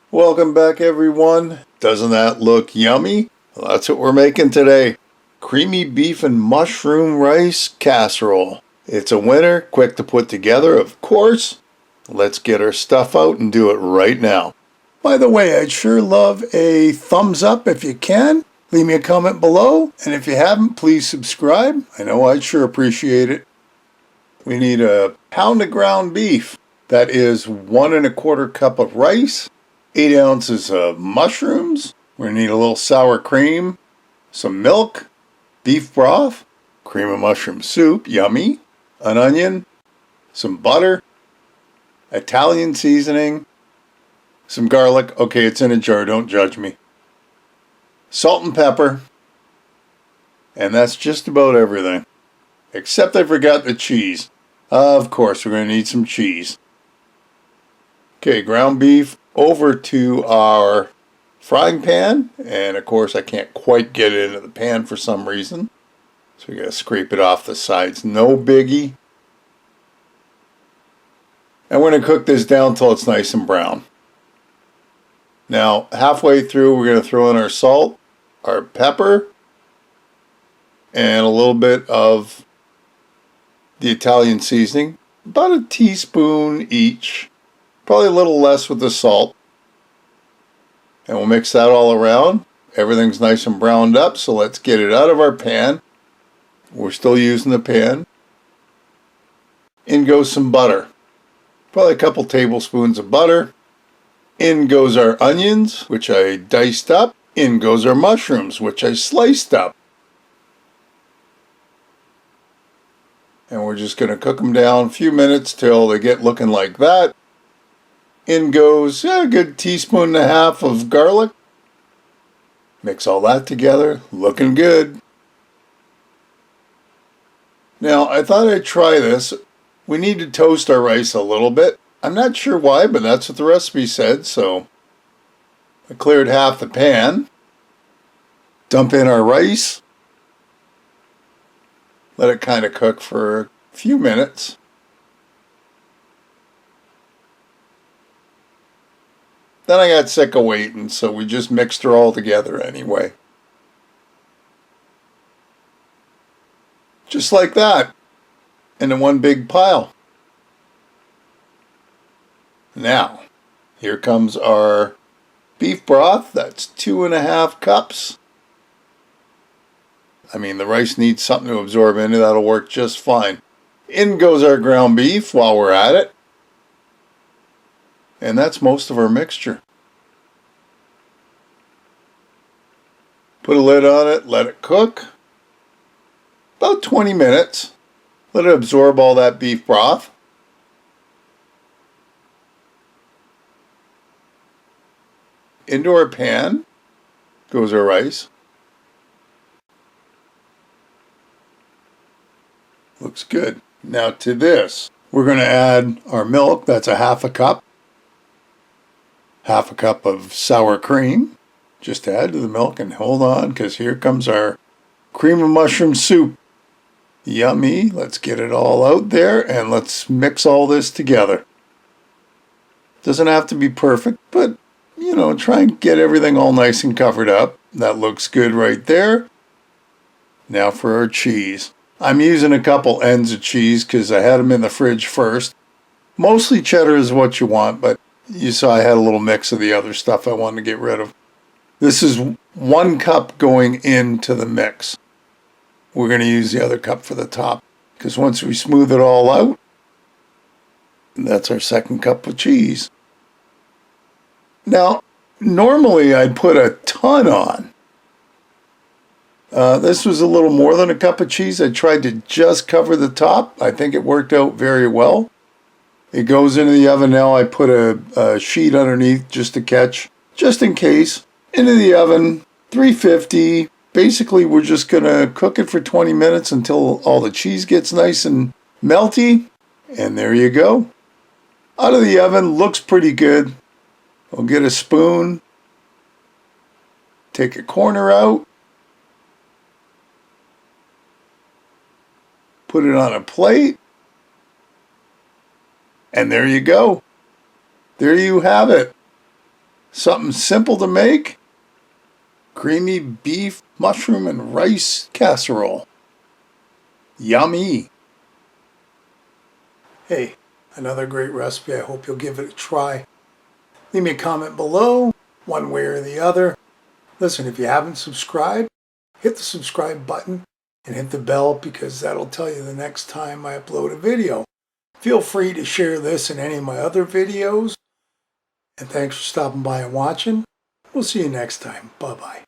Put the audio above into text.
Welcome back, everyone. Doesn't that look yummy? Well, that's what we're making today. Creamy beef and mushroom rice casserole. It's a winner, quick to put together, of course. Let's get our stuff out and do it right now. By the way, I'd sure love a thumbs up if you can. Leave me a comment below, and if you haven't, please subscribe. I know I'd sure appreciate it. We need a pound of ground beef. That is 1¼ cup of rice, 8 ounces of mushrooms. We're gonna need a little sour cream, some milk, beef broth, cream of mushroom soup, yummy, an onion, some butter, Italian seasoning, some garlic. Okay, it's in a jar, don't judge me. Salt and pepper, and that's just about everything. Except I forgot the cheese. Of course, we're going to need some cheese. Okay, ground beef over to our frying pan, and of course I can't quite get it into the pan for some reason, so we got to scrape it off the sides. No biggie. And we're going to cook this down until it's nice and brown. Now, halfway through, we're going to throw in our salt, our pepper, and a little bit of the Italian seasoning, about a teaspoon each, probably a little less with the salt. And we'll mix that all around. Everything's nice and browned up, so let's get it out of our pan. We're still using the pan. In goes some butter, probably a couple tablespoons of butter. In goes our onions, which I diced up. In goes our mushrooms, which I sliced up. And we're just going to cook them down a few minutes till they get looking like that. In goes a good teaspoon and a half of garlic. Mix all that together, looking good. Now, I thought I'd try this. We need to toast our rice a little bit. I'm not sure why, but that's what the recipe said, so I cleared half the pan. Dump in our rice. Let it kind of cook for a few minutes. Then I got sick of waiting, so we just mixed her all together anyway. Just like that, into one big pile. Now, here comes our beef broth. That's 2½ cups. I mean, the rice needs something to absorb into. That'll work just fine. In goes our ground beef while we're at it. And that's most of our mixture. Put a lid on it, let it cook. About 20 minutes. Let it absorb all that beef broth. Into our pan goes our rice. Looks good. Now to this, we're going to add our milk. That's a ½ cup. ½ cup of sour cream. Just add to the milk, and hold on, because here comes our cream of mushroom soup. Yummy. Let's get it all out there, and let's mix all this together. Doesn't have to be perfect, but you know, try and get everything all nice and covered up. That looks good right there. Now for our cheese. I'm using a couple ends of cheese because I had them in the fridge first. Mostly cheddar is what you want, but you saw I had a little mix of the other stuff I wanted to get rid of. This is 1 cup going into the mix. We're going to use the other cup for the top, because once we smooth it all out, that's our 2nd cup of cheese. Now, normally I'd put a ton on. This was a little more than a cup of cheese. I tried to just cover the top. I think it worked out very well. It goes into the oven now. I put a sheet underneath just to catch, just in case. Into the oven, 350. Basically, we're just going to cook it for 20 minutes until all the cheese gets nice and melty. And there you go. Out of the oven, looks pretty good. I'll get a spoon. Take a corner out. Put it on a plate. And there you go. There you have it. Something simple to make. Creamy beef, mushroom, and rice casserole. Yummy. Hey, another great recipe. I hope you'll give it a try. Leave me a comment below, one way or the other. Listen, if you haven't subscribed, hit the subscribe button and hit the bell because that'll tell you the next time I upload a video. Feel free to share this and any of my other videos. And thanks for stopping by and watching. We'll see you next time. Bye-bye.